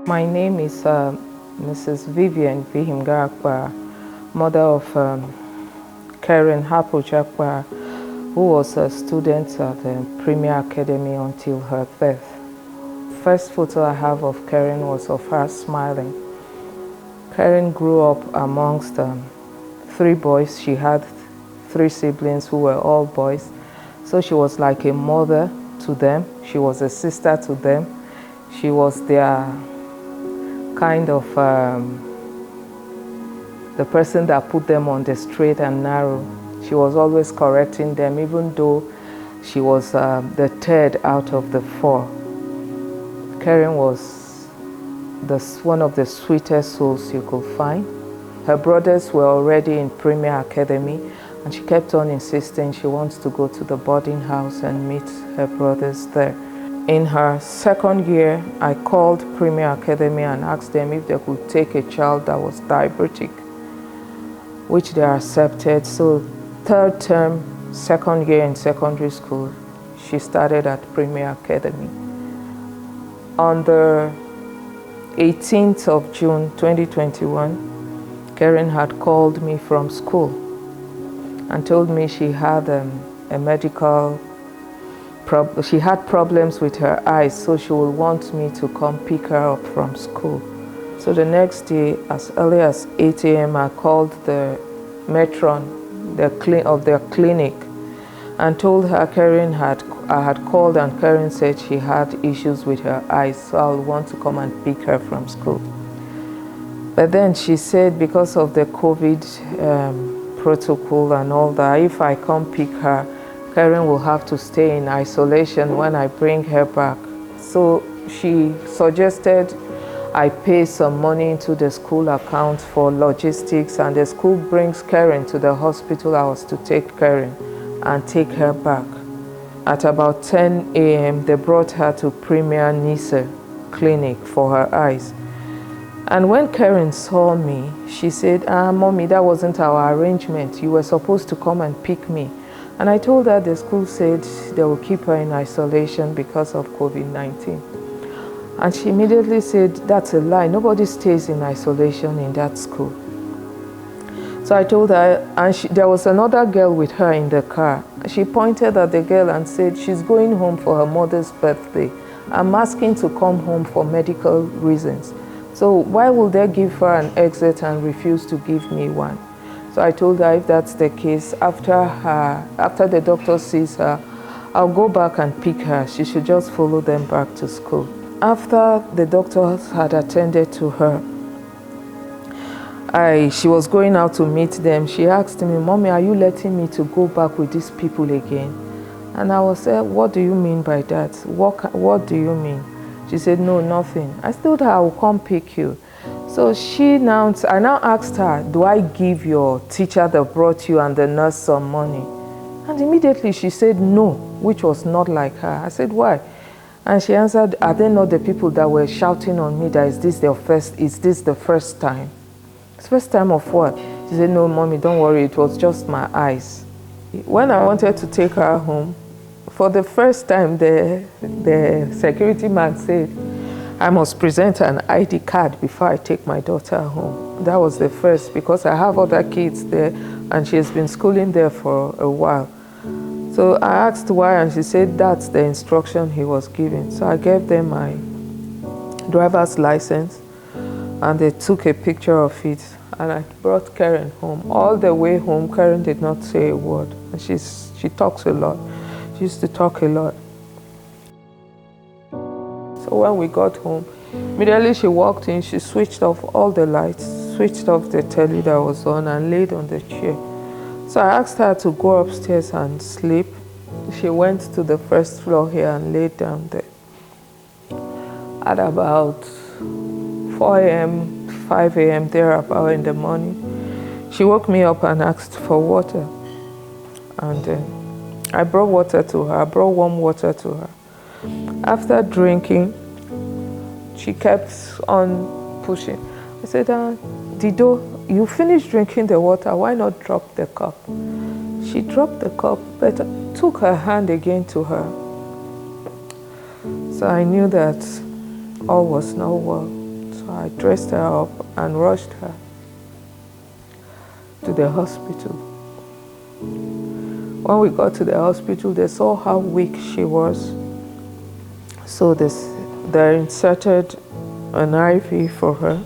My name is Mrs. Vivian Akphagher, mother of Keren Akphagher, who was a student at the Premier Academy until her death. First photo I have of Keren was of her smiling. Keren grew up amongst three boys. She had three siblings who were all boys, so she was like a mother to them. She was a sister to them. She was their kind of the person that put them on the straight and narrow. She was always correcting them, even though she was the third out of the four. Keren was one of the sweetest souls you could find. Her brothers were already in Premier Academy, and she kept on insisting she wants to go to the boarding house and meet her brothers there. In her second year, I called Premier Academy and asked them if they could take a child that was diabetic, which they accepted. So third term, second year in secondary school, she started at Premier Academy. On the 18th of June 2021, Keren had called me from school and told me she had a medical problem. She had problems with her eyes, so she would want me to come pick her up from school. So the next day, as early as 8 a.m., I called the matron of their clinic and told her I had called, and Keren said she had issues with her eyes, so I would want to come and pick her from school. But then she said because of the COVID protocol and all that, if I come pick her, Keren will have to stay in isolation when I bring her back. So she suggested I pay some money into the school account for logistics, and the school brings Keren to the hospital I was to take Keren and take her back. At about 10 a.m., they brought her to Premier Nisa clinic for her eyes. And when Keren saw me, she said, Mommy, that wasn't our arrangement. You were supposed to come and pick me. And I told her the school said they will keep her in isolation because of COVID-19. And she immediately said, that's a lie. Nobody stays in isolation in that school. So I told her, and there was another girl with her in the car. She pointed at the girl and said, she's going home for her mother's birthday. I'm asking to come home for medical reasons. So why will they give her an exit and refuse to give me one? So I told her if that's the case, after the doctor sees her, I'll go back and pick her. She should just follow them back to school. After the doctors had attended to her, she was going out to meet them. She asked me, Mommy, are you letting me to go back with these people again? And I was saying, what do you mean by that? What do you mean? She said, no, nothing. I told her I will come pick you. So I now asked her, do I give your teacher that brought you and the nurse some money? And immediately she said no, which was not like her. I said, why? And she answered, are they not the people that were shouting on me that is this the first time? It's first time of what? She said, no, Mommy, don't worry, it was just my eyes. When I wanted to take her home, for the first time, the security man said, I must present an ID card before I take my daughter home. That was the first, because I have other kids there and she has been schooling there for a while. So I asked why, and she said that's the instruction he was giving. So I gave them my driver's license and they took a picture of it, and I brought Keren home. All the way home, Keren did not say a word. And she talks a lot. She used to talk a lot. So when we got home, immediately she walked in, she switched off all the lights, switched off the telly that was on, and laid on the chair. So I asked her to go upstairs and sleep. She went to the first floor here and laid down there. At about 4 a.m., 5 a.m. thereabout in the morning, she woke me up and asked for water. And I brought water to her. I brought warm water to her. After drinking, she kept on pushing. I said, Dido, you finished drinking the water, why not drop the cup? She dropped the cup, but took her hand again to her. So I knew that all was not well. So I dressed her up and rushed her to the hospital. When we got to the hospital, they saw how weak she was. So they inserted an IV for her.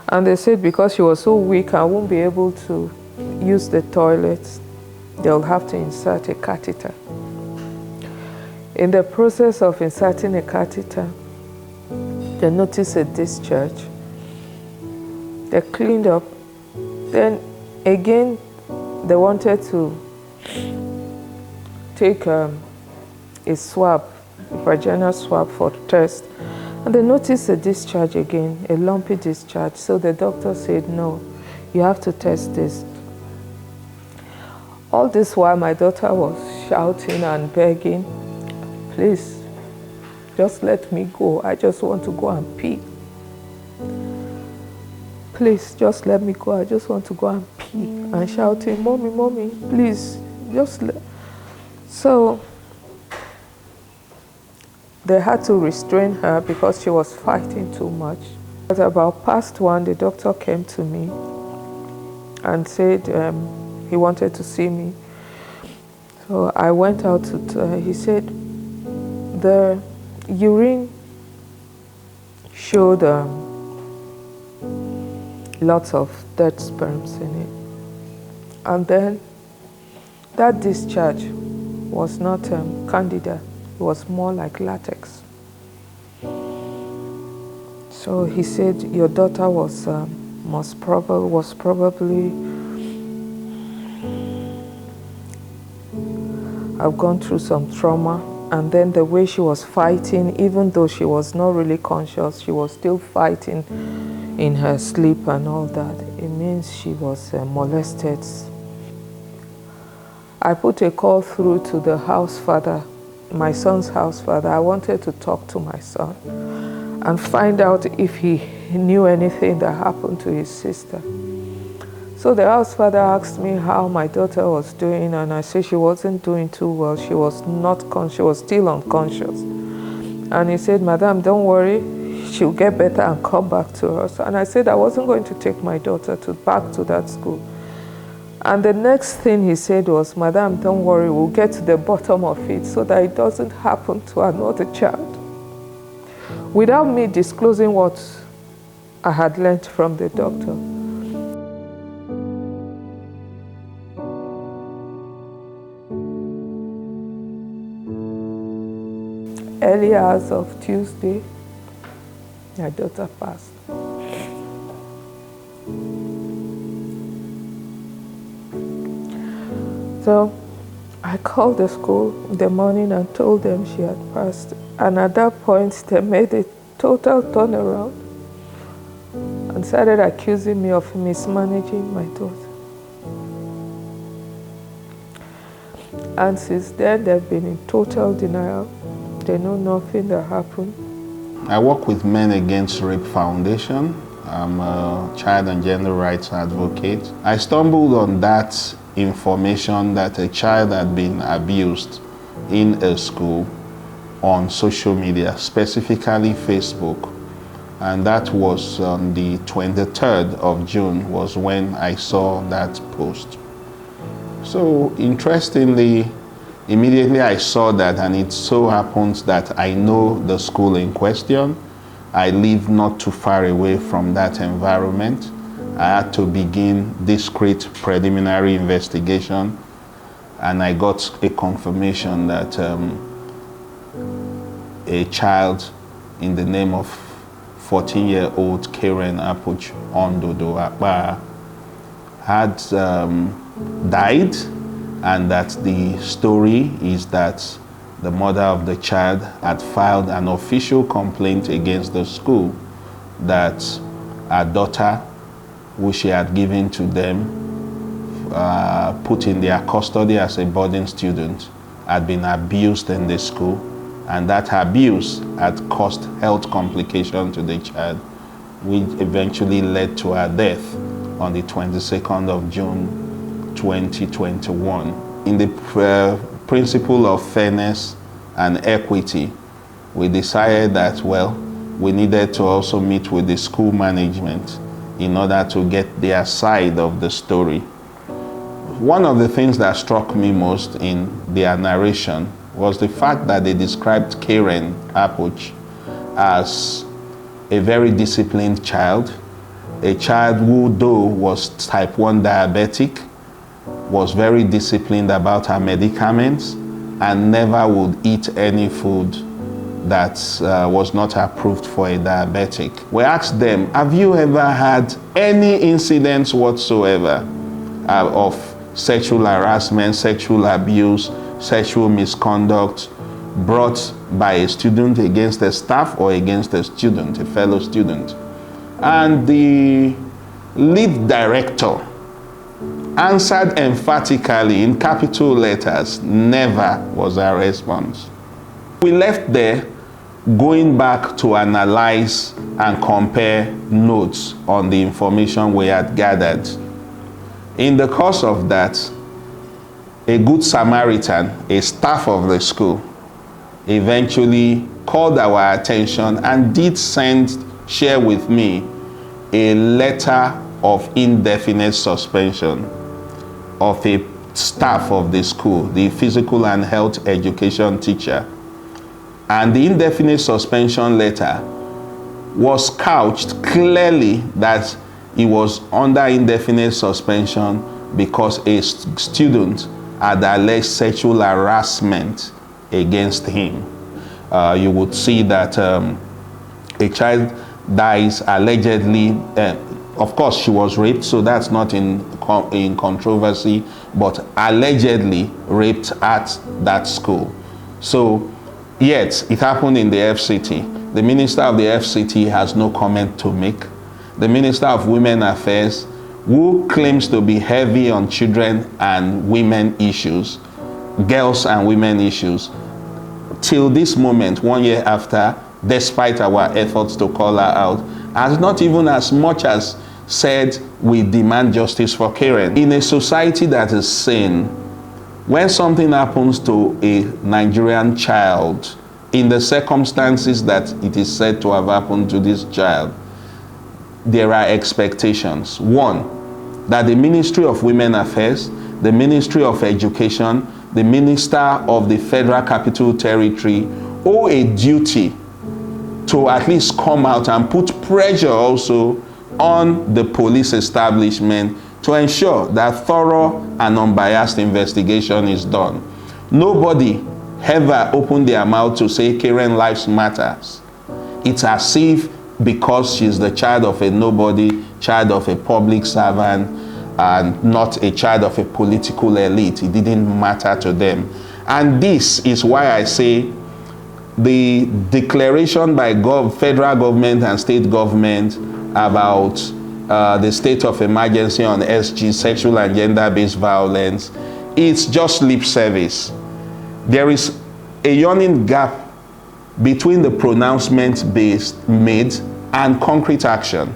And they said because she was so weak and won't be able to use the toilets, they'll have to insert a catheter. In the process of inserting a catheter, they noticed a discharge. They cleaned up. Then again, they wanted to take a swab, a vaginal swab for test. And they noticed a discharge again, a lumpy discharge. So the doctor said, no, you have to test this. All this while, my daughter was shouting and begging, please, just let me go. I just want to go and pee. Please, just let me go. I just want to go and pee. And shouting, mommy, mommy, please, just let. So they had to restrain her because she was fighting too much. At about past 1, the doctor came to me and said he wanted to see me. So I went out to, he said the urine showed lots of dead sperms in it. And then that discharge was not candida. It was more like latex. So he said your daughter was probably have gone through some trauma, and then the way she was fighting, even though she was not really conscious, she was still fighting in her sleep and all that. It means she was molested. I put a call through to the house father, my son's house father. I wanted to talk to my son and find out if he knew anything that happened to his sister. So the house father asked me how my daughter was doing, and I said she wasn't doing too well. She was she was still unconscious. And he said, Madam, don't worry, she'll get better and come back to us. And I said I wasn't going to take my daughter back to that school. And the next thing he said was, Madam, don't worry, we'll get to the bottom of it so that it doesn't happen to another child. Without me disclosing what I had learned from the doctor. Early hours of Tuesday, my daughter passed. So I called the school in the morning and told them she had passed. And at that point, they made a total turnaround and started accusing me of mismanaging my daughter. And since then, they've been in total denial. They know nothing that happened. I work with Men Against Rape Foundation. I'm a child and gender rights advocate. I stumbled on that information that a child had been abused in a school on social media, specifically Facebook. And that was on the 23rd of June was when I saw that post. So interestingly, immediately I saw that, and it so happens that I know the school in question. I live not too far away from that environment. I had to begin discreet preliminary investigation, and I got a confirmation that a child in the name of 14-year-old Keren Akphagher had died, and that the story is that the mother of the child had filed an official complaint against the school that her daughter, who she had given to them, put in their custody as a boarding student, had been abused in the school, and that abuse had caused health complications to the child, which eventually led to her death on the 22nd of June 2021. In the principle of fairness and equity, we decided that, well, we needed to also meet with the school management in order to get their side of the story. One of the things that struck me most in their narration was the fact that they described Keren Akphagher as a very disciplined child, a child who, though was type 1 diabetic, was very disciplined about her medicaments and never would eat any food that was not approved for a diabetic. We asked them, have you ever had any incidents whatsoever of sexual harassment, sexual abuse, sexual misconduct brought by a student against a staff or against a student, a fellow student? And the lead director answered emphatically in capital letters, never was our response. We left there going back to analyze and compare notes on the information we had gathered. In the course of that, a good Samaritan, a staff of the school, eventually called our attention and did share with me a letter of indefinite suspension of a staff of the school, the physical and health education teacher. And the indefinite suspension letter was couched clearly that he was under indefinite suspension because a student had alleged sexual harassment against him. You would see that a child dies allegedly. Of course, she was raped, so that's not in controversy, but allegedly raped at that school. So, yet, it happened in the FCT. The Minister of the FCT has no comment to make. The Minister of Women Affairs, who claims to be heavy on children and women issues, girls and women issues, till this moment, 1 year after, despite our efforts to call her out, has not even as much as said we demand justice for Keren. In a society that is sane, when something happens to a Nigerian child, in the circumstances that it is said to have happened to this child, there are expectations. One, that the Ministry of Women Affairs, the Ministry of Education, the Minister of the Federal Capital Territory owe a duty to at least come out and put pressure also on the police establishment to ensure that thorough and unbiased investigation is done. Nobody ever opened their mouth to say Keren lives matters. It's as if because she's the child of a nobody, child of a public servant, and not a child of a political elite, it didn't matter to them. And this is why I say the declaration by federal government and state government about the state of emergency on SG, sexual and gender-based violence, it's just lip service. There is a yawning gap between the pronouncements made and concrete action.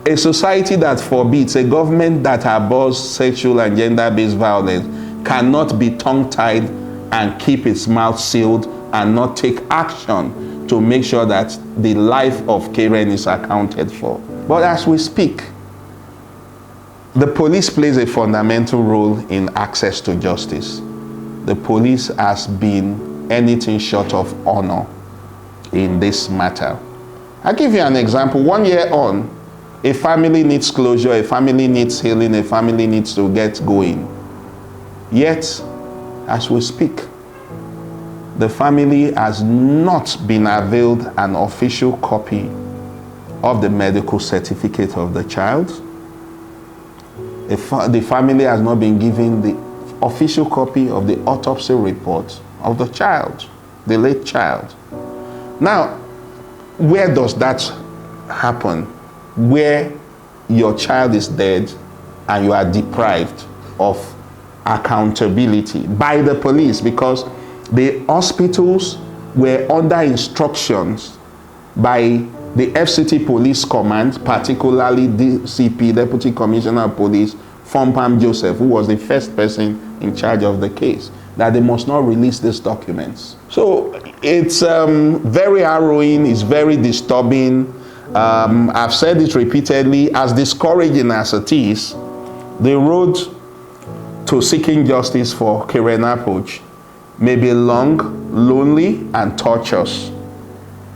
A society that forbids, a government that abhors sexual and gender-based violence cannot be tongue-tied and keep its mouth sealed and not take action to make sure that the life of Keren is accounted for. But as we speak, the police plays a fundamental role in access to justice. The police has been anything short of honor in this matter. I'll give you an example. 1 year on, a family needs closure, a family needs healing, a family needs to get going. Yet, as we speak, the family has not been availed an official copy of the medical certificate of the child. The family has not been given the official copy of the autopsy report of the child, the late child. Now, where does that happen? Where your child is dead and you are deprived of accountability by the police, because the hospitals were under instructions by the FCT Police Command, particularly DCP, Deputy Commissioner of Police, Fompam Joseph, who was the first person in charge of the case. that they must not release these documents. So it's very harrowing, it's very disturbing. I've said it repeatedly, as discouraging as it is, the road to seeking justice for Keren Akphagher may be long, lonely, and tortuous.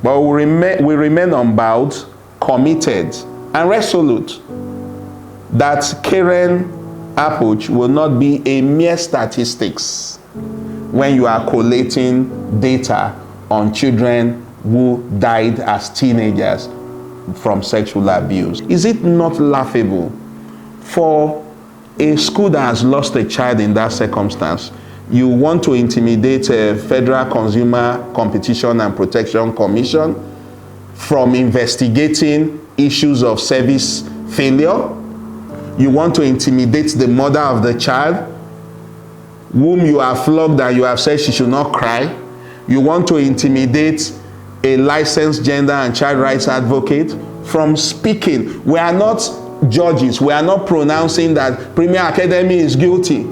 But we remain unbowed, committed, and resolute that Keren Akphagher will not be a mere statistics when you are collating data on children who died as teenagers from sexual abuse. Is it not laughable for a school that has lost a child in that circumstance? You want to intimidate a Federal Consumer Competition and Protection Commission from investigating issues of service failure? You want to intimidate the mother of the child, whom you have flogged and you have said she should not cry. You want to intimidate a licensed gender and child rights advocate from speaking. We are not judges. We are not pronouncing that Premier Academy is guilty.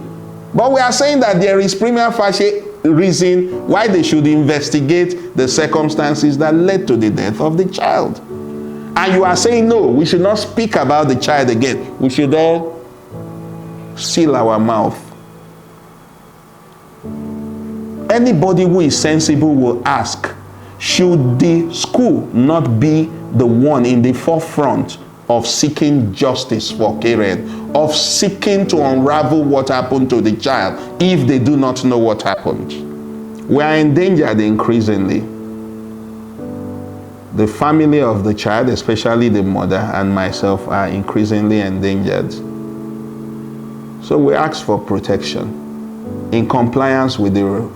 But we are saying that there is prima facie reason why they should investigate the circumstances that led to the death of the child. And you are saying, no, we should not speak about the child again. We should all seal our mouth. Anybody who is sensible will ask, should the school not be the one in the forefront of seeking justice for Keren, of seeking to unravel what happened to the child if they do not know what happened? We are endangered increasingly. The family of the child, especially the mother and myself, are increasingly endangered. So we ask for protection in compliance with the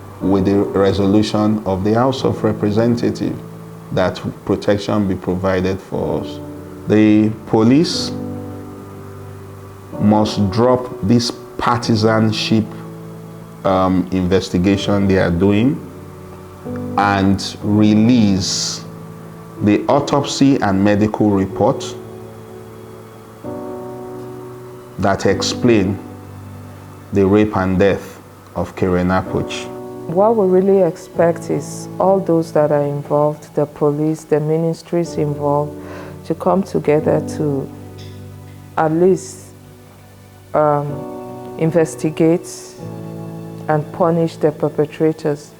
resolution of the House of Representatives, that protection be provided for us. The police must drop this partisanship investigation they are doing and release the autopsy and medical report that explain the rape and death of Keren Akphagher. What we really expect is all those that are involved, the police, the ministries involved, to come together to at least investigate and punish the perpetrators.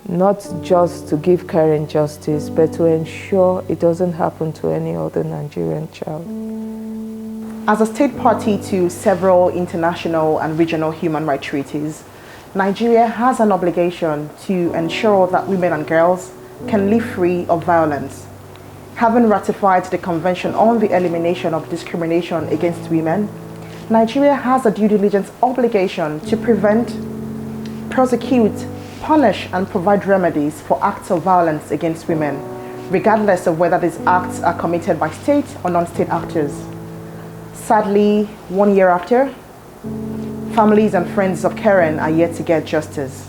Not just to give Keren justice, but to ensure it doesn't happen to any other Nigerian child. As a state party to several international and regional human rights treaties, Nigeria has an obligation to ensure that women and girls can live free of violence. Having ratified the Convention on the Elimination of Discrimination Against Women, Nigeria has a due diligence obligation to prevent, prosecute, punish and provide remedies for acts of violence against women, regardless of whether these acts are committed by state or non-state actors. Sadly, 1 year after, families and friends of Keren are yet to get justice.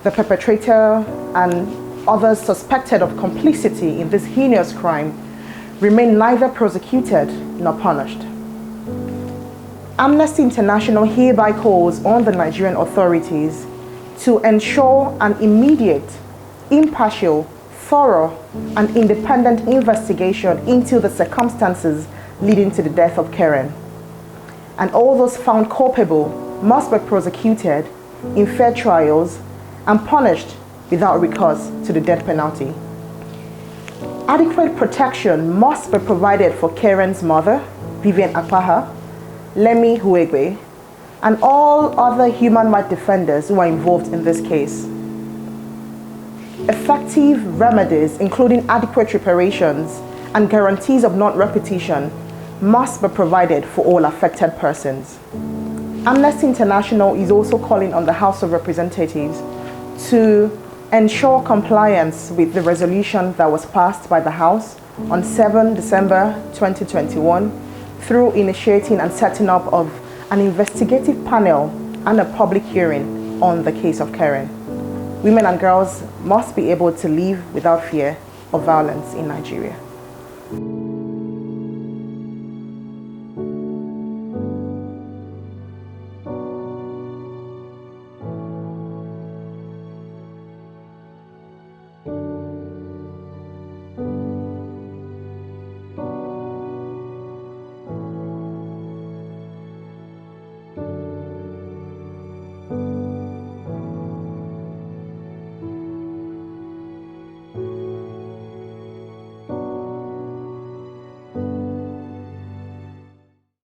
The perpetrator and others suspected of complicity in this heinous crime remain neither prosecuted nor punished. Amnesty International hereby calls on the Nigerian authorities to ensure an immediate, impartial, thorough, and independent investigation into the circumstances leading to the death of Keren. And all those found culpable must be prosecuted in fair trials and punished without recourse to the death penalty. Adequate protection must be provided for Keren's mother, Akphagher, Lemi Huegbe, and all other human rights defenders who are involved in this case. Effective remedies, including adequate reparations and guarantees of non-repetition, must be provided for all affected persons. Amnesty International is also calling on the House of Representatives to ensure compliance with the resolution that was passed by the House on 7 December 2021 through initiating and setting up of an investigative panel and a public hearing on the case of Keren. Women and girls must be able to live without fear of violence in Nigeria.